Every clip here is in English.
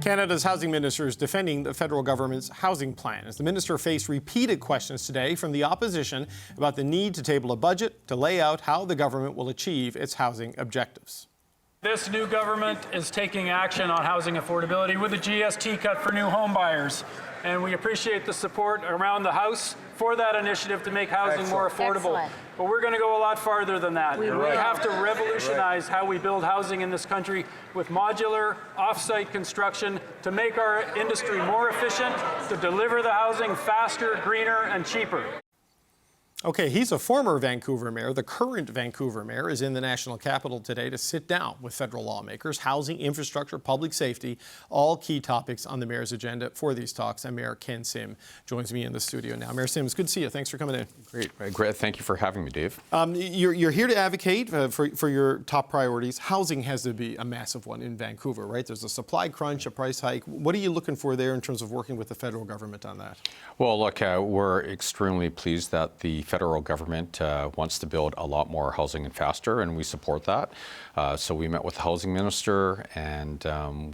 Canada's housing minister is defending the federal government's housing plan as the minister faced repeated questions today from the opposition about the need to table a budget to lay out how the government will achieve its housing objectives. This new government is taking action on housing affordability with a GST cut for new home buyers. And we appreciate the support around the House for that initiative to make housing more affordable. Excellent. But we're going to go a lot farther than that. We have to revolutionize how we build housing in this country with modular, off-site construction to make our industry more efficient, to deliver the housing faster, greener, and cheaper. Okay, he's a former Vancouver mayor. The current Vancouver mayor is in the national capital today to sit down with federal lawmakers. Housing, infrastructure, public safety, all key topics on the mayor's agenda for these talks. And Mayor Ken Sim joins me in the studio now. Mayor Sim, it's good to see you. Thanks for coming in. Great. Thank you for having me, Dave. You're here to advocate for your top priorities. Housing has to be a massive one in Vancouver, right? There's a supply crunch, a price hike. What are you looking for there in terms of working with the federal government on that? Well, look, we're extremely pleased that the federal government wants to build a lot more housing and faster, and we support that. So we met with the housing minister, and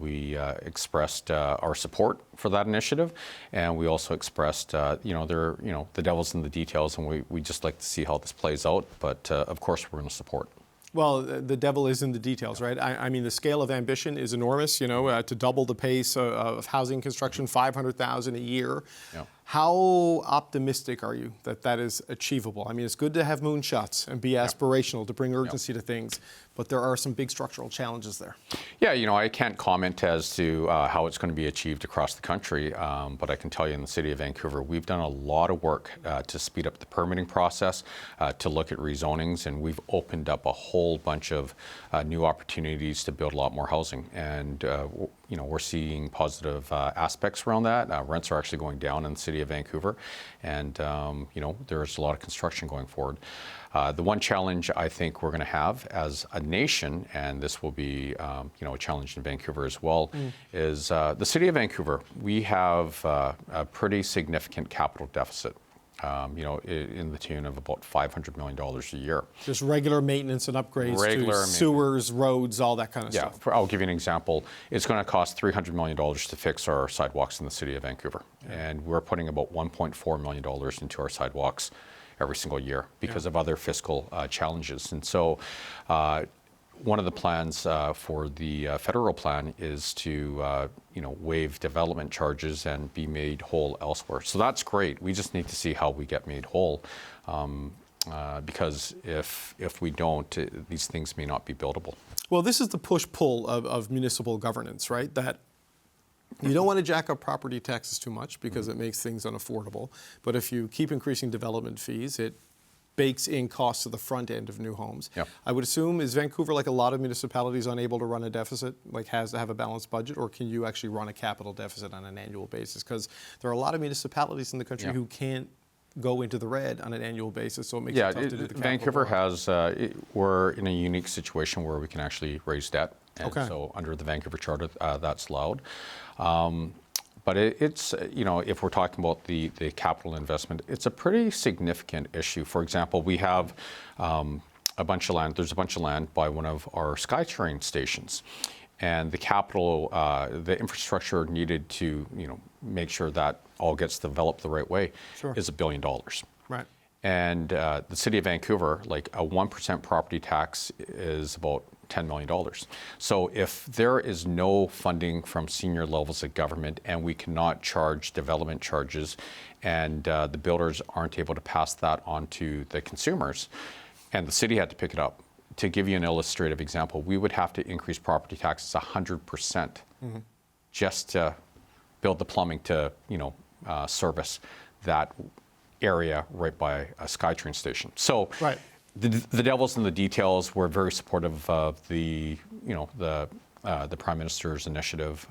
we expressed our support for that initiative, and we also expressed, the devil's in the details, and we just like to see how this plays out. But of course, we're going to support. Well, the devil is in the details, right? I mean, the scale of ambition is enormous, to double the pace of housing construction, 500,000 a year. Yeah. How optimistic are you that that is achievable? I mean, it's good to have moonshots and be aspirational to bring urgency to things, but there are some big structural challenges there. Yeah, I can't comment as to how it's going to be achieved across the country, but I can tell you in the city of Vancouver, we've done a lot of work to speed up the permitting process, to look at rezonings, and we've opened up a whole bunch of new opportunities to build a lot more housing. And we're seeing positive aspects around that. Rents are actually going down in the city of Vancouver, and there's a lot of construction going forward. The one challenge I think we're going to have as a nation, and this will be a challenge in Vancouver as well, is the city of Vancouver. We have a pretty significant capital deficit. In the tune of about $500 million a year. Just regular maintenance and upgrades to sewers, roads, all that kind of stuff. Yeah, I'll give you an example. It's going to cost $300 million to fix our sidewalks in the city of Vancouver. Yeah. And we're putting about $1.4 million into our sidewalks every single year because of other fiscal challenges. And so one of the plans for the federal plan is to waive development charges and be made whole elsewhere. So that's great. We just need to see how we get made whole, because if we don't, these things may not be buildable. Well, this is the push-pull of municipal governance, right? That you don't want to jack up property taxes too much because it makes things unaffordable. But if you keep increasing development fees, it bakes in costs to the front end of new homes. Yep. I would assume, is Vancouver, like a lot of municipalities, unable to run a deficit, like has to have a balanced budget, or can you actually run a capital deficit on an annual basis? Because there are a lot of municipalities in the country who can't go into the red on an annual basis, so it makes it tough to do the capital. Vancouver has, we're in a unique situation where we can actually raise debt, and so under the Vancouver Charter, that's allowed. But it's, if we're talking about the capital investment, it's a pretty significant issue. For example, we have a bunch of land, there's a bunch of land by one of our SkyTrain stations. And the capital, the infrastructure needed to, make sure that all gets developed the right way is $1 billion. Right. And the city of Vancouver, like a 1% property tax is about $10 million. So if there is no funding from senior levels of government and we cannot charge development charges and the builders aren't able to pass that on to the consumers, and the city had to pick it up. To give you an illustrative example, we would have to increase property taxes 100% just to build the plumbing to, service that area right by a SkyTrain station. So the devil's in the details. We're very supportive of the Prime Minister's initiative.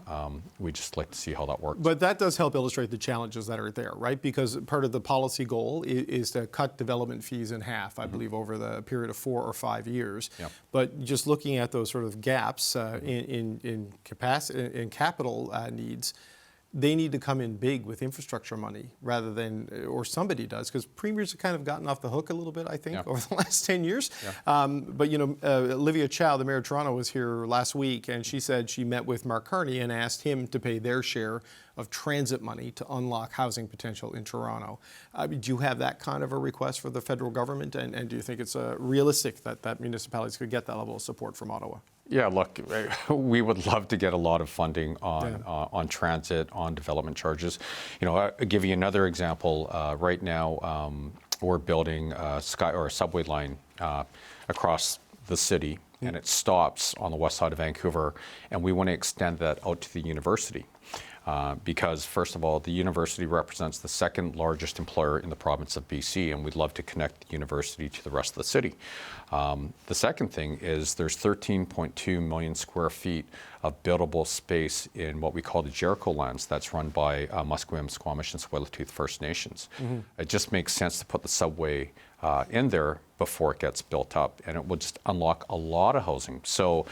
We just like to see how that works. But that does help illustrate the challenges that are there, right? Because part of the policy goal is to cut development fees in half, I believe, over the period of 4 or 5 years. Yep. But just looking at those sort of gaps in capacity, in capital needs, they need to come in big with infrastructure money rather than, or somebody does, because premiers have kind of gotten off the hook a little bit, I think, over the last 10 years. But, you know, Olivia Chow, the mayor of Toronto, was here last week, and she said she met with Mark Carney and asked him to pay their share of transit money to unlock housing potential in Toronto. Do you have that kind of a request for the federal government, and do you think it's realistic that municipalities could get that level of support from Ottawa? Yeah, look, we would love to get a lot of funding on transit, on development charges. You know, I'll give you another example. Right now, we're building a subway line across the city, and it stops on the west side of Vancouver, and we want to extend that out to the university. Because, first of all, the university represents the second largest employer in the province of BC, and we'd love to connect the university to the rest of the city. The second thing is there's 13.2 million square feet of buildable space in what we call the Jericho lands that's run by Musqueam, Squamish, and Tsleil-Waututh First Nations. It just makes sense to put the subway in there before it gets built up, and it would just unlock a lot of housing. So.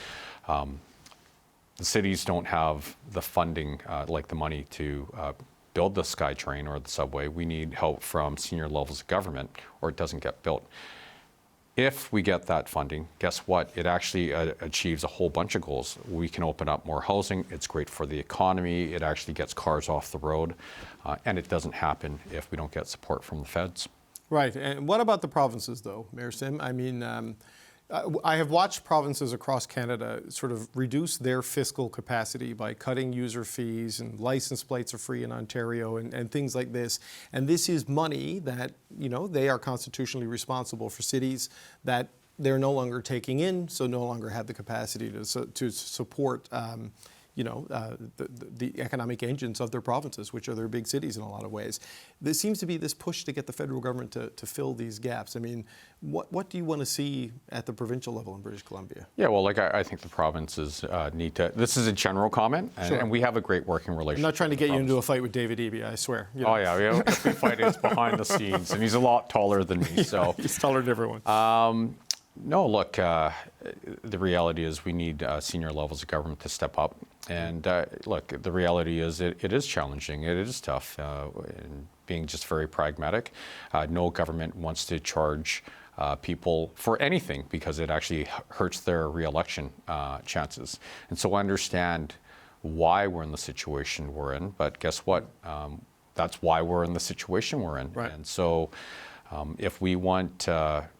The cities don't have the funding, like the money to build the SkyTrain or the subway. We need help from senior levels of government or it doesn't get built. If we get that funding, guess what? It actually achieves a whole bunch of goals. We can open up more housing. It's great for the economy. It actually gets cars off the road. And it doesn't happen if we don't get support from the feds. Right. And what about the provinces, though, Mayor Sim? I mean, I have watched provinces across Canada sort of reduce their fiscal capacity by cutting user fees, and license plates are free in Ontario and things like this. And this is money that, you know, they are constitutionally responsible for cities that they're no longer taking in, so no longer have the capacity to support the economic engines of their provinces, which are their big cities in a lot of ways. There seems to be this push to get the federal government to fill these gaps. I mean, what do you want to see at the provincial level in British Columbia? Yeah, well, like I think the provinces need to, this is a general comment, and we have a great working relationship. I'm not trying to get you into a fight with David Eby, I swear. You know. Oh yeah, if we fight, it's behind the scenes, and he's a lot taller than me, so. He's taller than everyone. No, look, the reality is we need senior levels of government to step up. And look, the reality is it is challenging. It is tough. And being just very pragmatic, no government wants to charge people for anything because it actually hurts their re-election chances. And so I understand why we're in the situation we're in, but guess what? That's why we're in the situation we're in. Right. And so if we want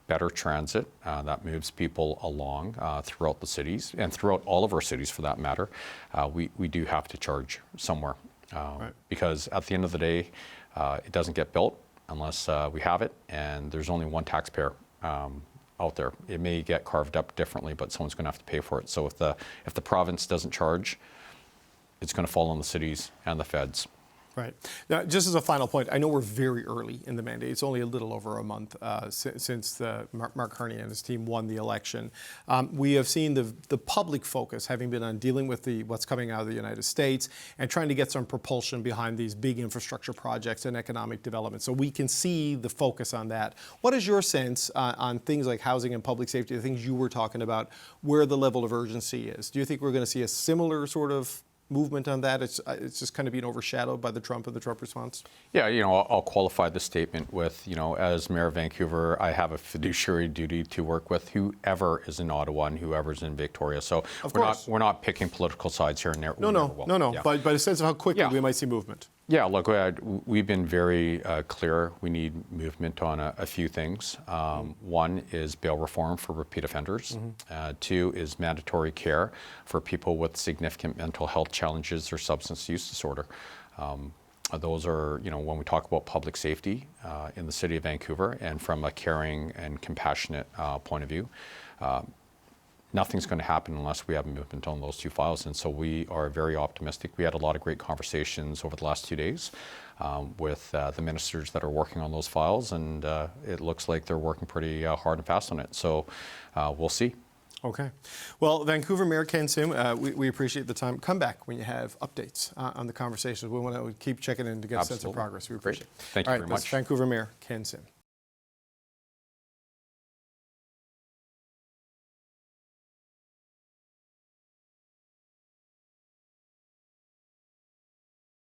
better transit that moves people along throughout the cities and throughout all of our cities for that matter, we do have to charge somewhere. Because at the end of the day, it doesn't get built unless we have it, and there's only one taxpayer out there. It may get carved up differently, but someone's going to have to pay for it. So if the province doesn't charge, it's going to fall on the cities and the feds. Right. Now, just as a final point, I know we're very early in the mandate. It's only a little over a month since Mark Carney and his team won the election. We have seen the public focus having been on dealing with what's coming out of the United States and trying to get some propulsion behind these big infrastructure projects and economic development. So we can see the focus on that. What is your sense on things like housing and public safety, the things you were talking about, where the level of urgency is? Do you think we're going to see a similar sort of movement on that? It's just kind of being overshadowed by the Trump response? Yeah, I'll qualify the statement with, as Mayor of Vancouver, I have a fiduciary duty to work with whoever is in Ottawa and whoever's in Victoria. So we're not picking political sides here and there. No. Yeah. But a sense of how quickly we might see movement. Yeah, look, we've been very clear. We need movement on a few things. One is bail reform for repeat offenders. Two is mandatory care for people with significant mental health challenges or substance use disorder. Those are, when we talk about public safety in the city of Vancouver and from a caring and compassionate point of view, nothing's going to happen unless we have movement on those two files. And so we are very optimistic. We had a lot of great conversations over the last 2 days with the ministers that are working on those files, and it looks like they're working pretty hard and fast on it. So we'll see. Okay. Well, Vancouver Mayor Ken Sim, we appreciate the time. Come back when you have updates on the conversations. We want to keep checking in to get a sense of progress. We appreciate it. Thank you very much. Vancouver Mayor Ken Sim.